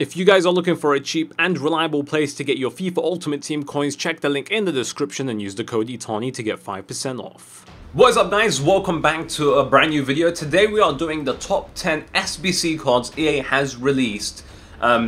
If you guys are looking for a cheap and reliable place to get your FIFA Ultimate Team coins, check the link in the description and use the code ITANI to get 5% off. What is up guys, welcome back to a brand new video. Today we are doing the top 10 SBC cards EA has released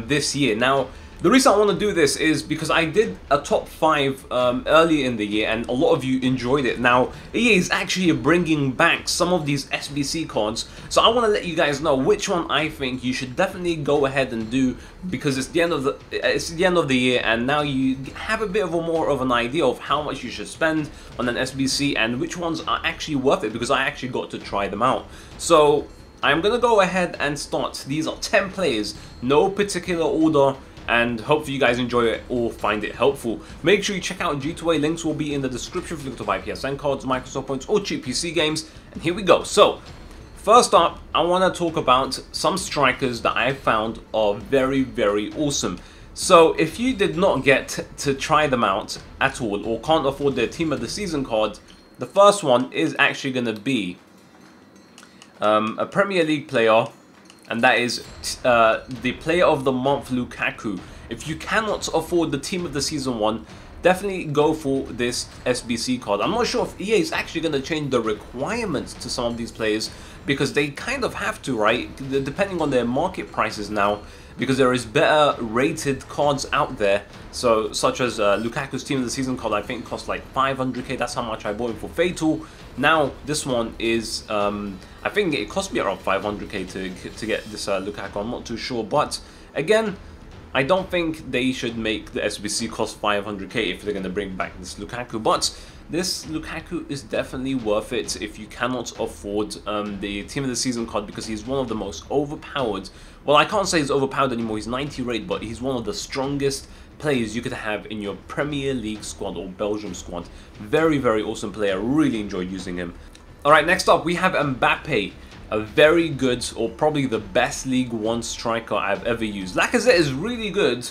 this year. Now, the reason I want to do this is because I did a top 5 early in the year and a lot of you enjoyed it. Now, EA is actually bringing back some of these SBC cards, so I want to let you guys know which one I think you should definitely go ahead and do, because it's the end of the year and now you have a bit of more of an idea of how much you should spend on an SBC and which ones are actually worth it, because I actually got to try them out. So I'm gonna go ahead and start. These are 10 players, no particular order, and hopefully you guys enjoy it or find it helpful. Make sure you check out G2A, links will be in the description if you look to buy PSN cards, Microsoft points or cheap PC games. And here we go. So first up, I want to talk about some strikers that I found are very awesome. So if you did not get to try them out at all or can't afford their Team of the Season card, the first one is actually going to be a Premier League player, and that is the Player of the Month Lukaku. If you cannot afford the Team of the Season one, definitely go for this SBC card. I'm not sure if EA is actually going to change the requirements to some of these players, because they kind of have to, right? Depending on their market prices now, because there is better rated cards out there. So such as Lukaku's Team of the Season card, I think cost like 500k. That's how much I bought him for Fatal. Now this one is I think it cost me around 500k to get this Lukaku. I'm not too sure, but again, I don't think they should make the SBC cost 500k if they're going to bring back this Lukaku. But this Lukaku is definitely worth it if you cannot afford the Team of the Season card, because he's one of the most overpowered. Well, I can't say he's overpowered anymore, he's 90 rate, but he's one of the strongest players you could have in your Premier League squad or Belgium squad. Very awesome player, really enjoyed using him. Alright, next up we have Mbappe. A very good, or probably the best League One striker I've ever used. Lacazette is really good,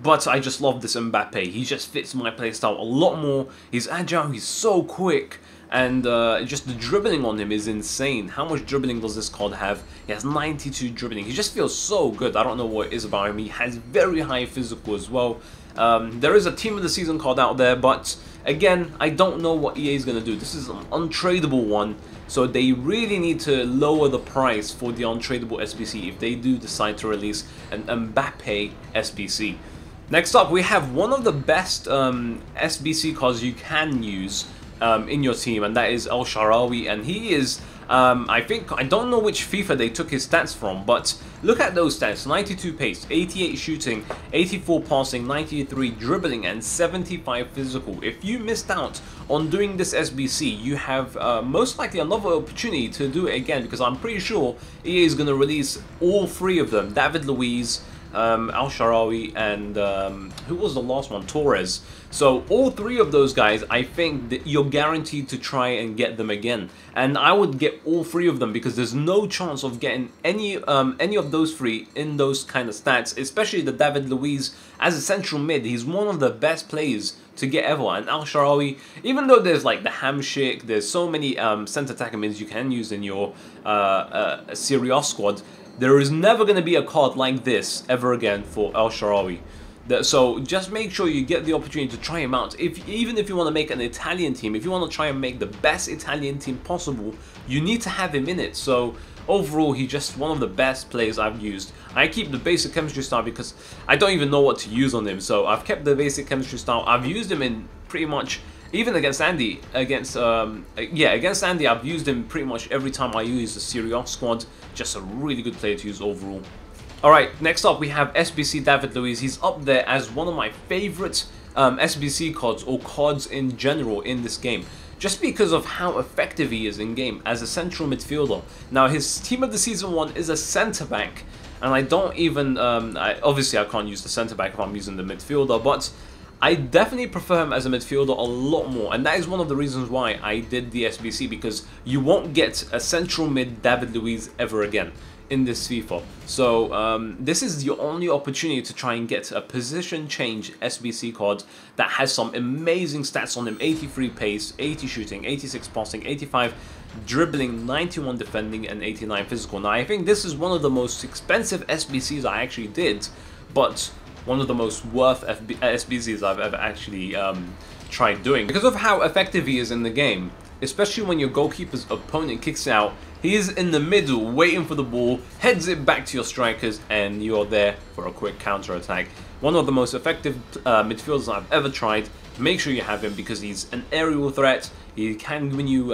but I just love this Mbappe. He just fits my playstyle a lot more. He's agile, he's so quick, and just the dribbling on him is insane. How much dribbling does this card have? He has 92 dribbling. He just feels so good. I don't know what it is about him. He has very high physical as well. There is a Team of the Season card out there, but again, I don't know what EA is going to do. This is an untradeable one, so they really need to lower the price for the untradeable SBC if they do decide to release an Mbappe SBC. Next up, we have one of the best SBC cards you can use in your team, and that is El Shaarawy, and he is I don't know which FIFA they took his stats from, but look at those stats: 92 pace, 88 shooting, 84 passing, 93 dribbling, and 75 physical. If you missed out on doing this SBC, you have most likely another opportunity to do it again, because I'm pretty sure EA is going to release all 3 of them: David Luiz, El Shaarawy, and who was the last one? Torres. So all 3 of those guys, I think that you're guaranteed to try and get them again, and I would get all 3 of them, because there's no chance of getting any of those 3 in those kind of stats, especially the David Luiz as a central mid. He's one of the best players to get ever, and El Shaarawy, even though there's like the Hamshik, there's so many centre attacker mids you can use in your Serie A squad, there is never going to be a card like this ever again for El Shaarawy. So just make sure you get the opportunity to try him out. Even if you want to make an Italian team, if you want to try and make the best Italian team possible, you need to have him in it. So overall, he's just one of the best players I've used. I keep the basic chemistry style because I don't even know what to use on him. So I've kept the basic chemistry style. I've used him in pretty much, even against Andy, against Andy, I've used him pretty much every time I use the Serie A squad. Just a really good player to use overall. Alright, next up we have SBC David Luiz. He's up there as one of my favorite SBC cards, or cards in general in this game, just because of how effective he is in game as a central midfielder. Now his Team of the Season one is a centre back, and I don't even obviously I can't use the centre back if I'm using the midfielder, but I definitely prefer him as a midfielder a lot more, and that is one of the reasons why I did the SBC, because you won't get a central mid David Luiz ever again in this FIFA. So this is your only opportunity to try and get a position change SBC card that has some amazing stats on him: 83 pace, 80 shooting, 86 passing, 85 dribbling, 91 defending, and 89 physical. Now I think this is one of the most expensive SBCs I actually did, but one of the most worth SBCs I've ever actually tried doing, because of how effective he is in the game. Especially when your goalkeeper's opponent kicks out, he is in the middle waiting for the ball, heads it back to your strikers, and you're there for a quick counter attack. One of the most effective midfielders I've ever tried. Make sure you have him because he's an aerial threat. He can win you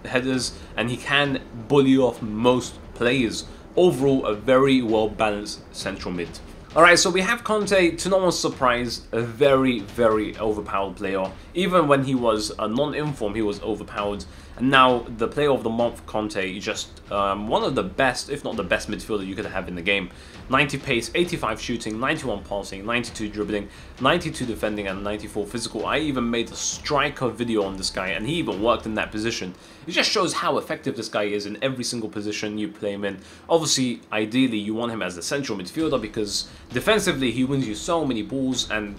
headers, and he can bully off most players. Overall, a very well balanced central mid. Alright, so we have Conte, to no one's surprise, a very, very overpowered player. Even when he was a non-inform, he was overpowered. And now, the player of the month, Conte, just one of the best, if not the best midfielder you could have in the game. 90 pace, 85 shooting, 91 passing, 92 dribbling, 92 defending, and 94 physical. I even made a striker video on this guy, and he even worked in that position. It just shows how effective this guy is in every single position you play him in. Obviously, ideally, you want him as the central midfielder because defensively, he wins you so many balls and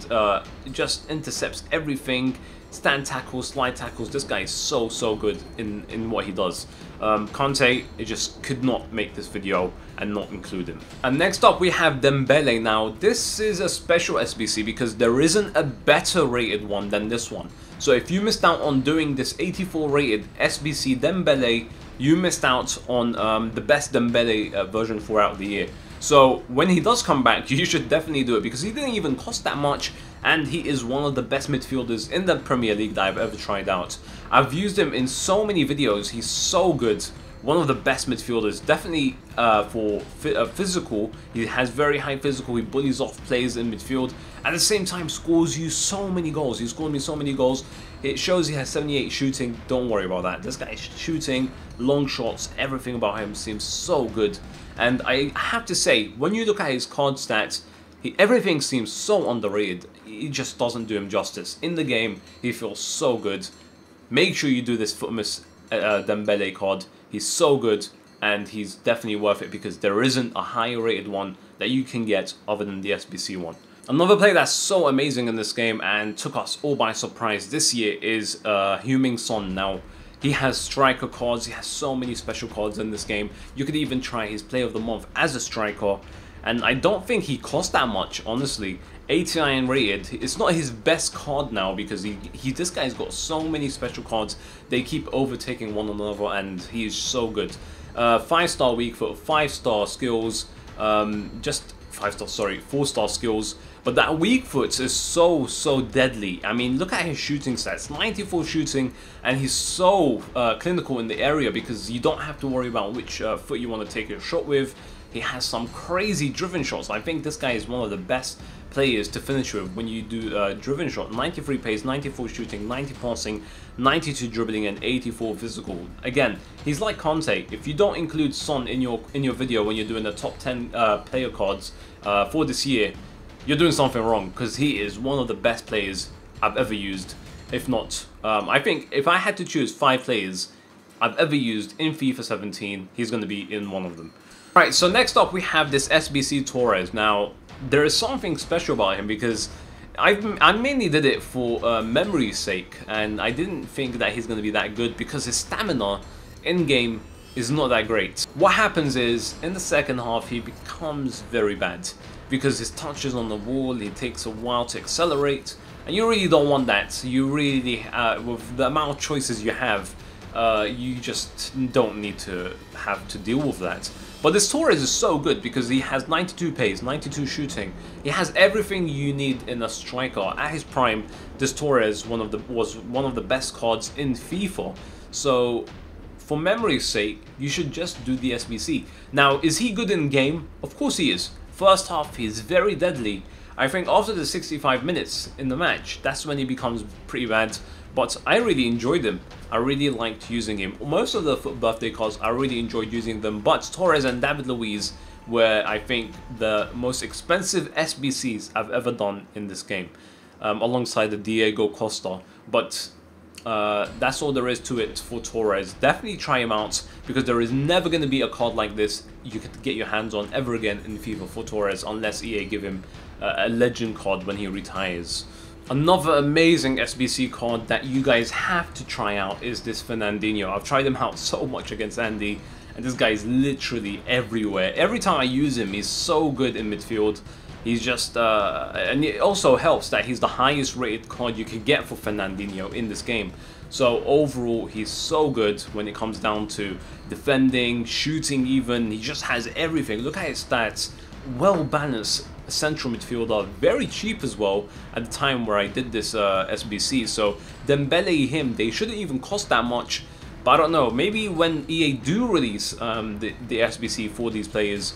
just intercepts everything. Stand tackles, slide tackles. This guy is so good in what he does. Conte, it just could not make this video and not include him. And next up we have Dembele. Now this is a special SBC because there isn't a better rated one than this one. So if you missed out on doing this 84 rated SBC Dembele, you missed out on the best Dembele version throughout the year. So when he does come back, you should definitely do it because he didn't even cost that much, and he is one of the best midfielders in the Premier League that I've ever tried out. I've used him in so many videos. He's so good. One of the best midfielders, definitely for physical. He has very high physical. He bullies off players in midfield. At the same time, scores you so many goals. He scored me so many goals. It shows he has 78 shooting. Don't worry about that. This guy is shooting, long shots, everything about him seems so good. And I have to say, when you look at his card stats, everything seems so underrated. It just doesn't do him justice. In the game, he feels so good. Make sure you do this Footmas Dembele card. He's so good, and he's definitely worth it because there isn't a higher rated one that you can get other than the SBC one. Another player that's so amazing in this game and took us all by surprise this year is Heung-min Son. Now, he has striker cards. He has so many special cards in this game. You could even try his player of the month as a striker. And I don't think he cost that much, honestly. 89 rated. It's not his best card now because this guy's got so many special cards. They keep overtaking one another, and he is so good. 5-star weak foot, 5-star skills, just 5-star, sorry, 4-star skills. But that weak foot is so deadly. I mean, look at his shooting stats. 94 shooting, and he's so clinical in the area because you don't have to worry about which foot you want to take your shot with. He has some crazy driven shots. I think this guy is one of the best players to finish with when you do driven shot. 93 pace, 94 shooting, 90 passing, 92 dribbling, and 84 physical. Again, he's like Conte. If you don't include Son in your video when you're doing the top 10 player cards for this year, you're doing something wrong because he is one of the best players I've ever used. If not, I think if I had to choose 5 players I've ever used in FIFA 17, he's going to be in one of them. Alright, so next up we have this SBC Torres. Now, there is something special about him because I mainly did it for memory's sake, and I didn't think that he's going to be that good because his stamina in-game is not that great. What happens is, in the second half, he becomes very bad because his touch is on the wall, he takes a while to accelerate, and you really don't want that. You really, with the amount of choices you have, you just don't need to have to deal with that. But this Torres is so good because he has 92 pace, 92 shooting. He has everything you need in a striker. At his prime, this Torres was one of the best cards in FIFA. So, for memory's sake, you should just do the SBC. Now, is he good in game? Of course he is. First half, he's very deadly. I think after the 65 minutes in the match, that's when he becomes pretty bad. But I really enjoyed him. I really liked using him. Most of the birthday cards, I really enjoyed using them. But Torres and David Luiz were, I think, the most expensive SBCs I've ever done in this game. Alongside the Diego Costa. But that's all there is to it for Torres. Definitely try him out because there is never going to be a card like this you could get your hands on ever again in FIFA for Torres unless EA give him a legend card when he retires. Another amazing SBC card that you guys have to try out is this Fernandinho. I've tried him out so much against Andy, and this guy is literally everywhere. Every time I use him, he's so good in midfield. He's just, and it also helps that he's the highest rated card you can get for Fernandinho in this game. So overall, he's so good when it comes down to defending, shooting even. He just has everything. Look at his stats. Well balanced central midfielder, very cheap as well at the time where I did this SBC. So Dembele, him, they shouldn't even cost that much. But I don't know, maybe when EA do release the SBC for these players,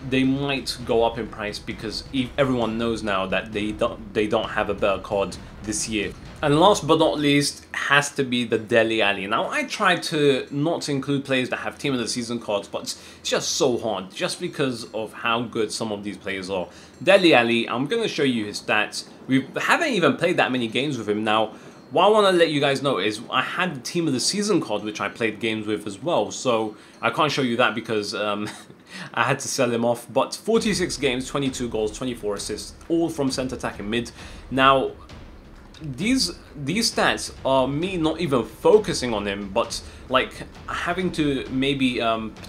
they might go up in price because everyone knows now that they don't have a better card this year. And last but not least has to be the Dele Alli. Now I tried to not include players that have Team of the Season cards, but it's just so hard just because of how good some of these players are. Dele Alli, I'm going to show you his stats. We haven't even played that many games with him now. What I want to let you guys know is I had the Team of the Season card, which I played games with as well. So I can't show you that because I had to sell him off. But 46 games, 22 goals, 24 assists, all from centre attack and mid. Now, these stats are me not even focusing on him, but like having to maybe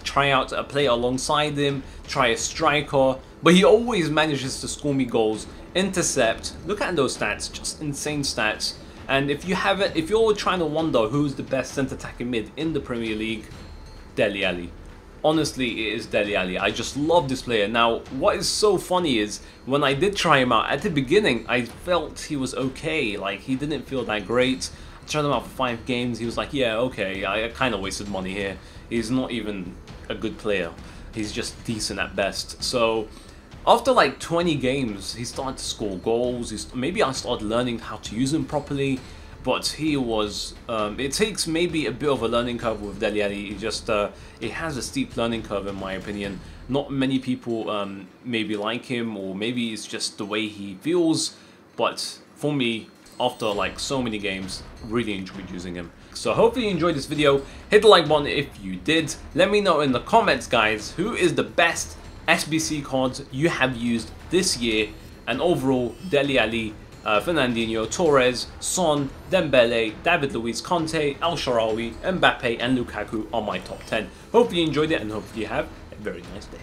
try out a player alongside him, try a striker. But he always manages to score me goals, intercept. Look at those stats, just insane stats. And if you're trying to wonder who's the best centre attacking mid in the Premier League, Dele Alli. Honestly, it is Dele Alli. I just love this player. Now, what is so funny is when I did try him out at the beginning, I felt he was okay. Like, he didn't feel that great. I tried him out for 5 games. He was like, yeah, okay, I kind of wasted money here. He's not even a good player. He's just decent at best. So after like 20 games, he started to score goals. Maybe I started learning how to use him properly, but he was, it takes maybe a bit of a learning curve with Dele Alli. He just, it has a steep learning curve in my opinion. Not many people maybe like him, or maybe it's just the way he feels, but for me, after like so many games, really enjoyed using him. So hopefully you enjoyed this video. Hit the like button if you did. Let me know in the comments, guys, who is the best SBC cards you have used this year, and overall Dele Alli, Fernandinho, Torres, Son, Dembele, David Luiz, Conte, El Shaarawy, Mbappe and Lukaku are my top 10. Hopefully you enjoyed it and hopefully you have a very nice day.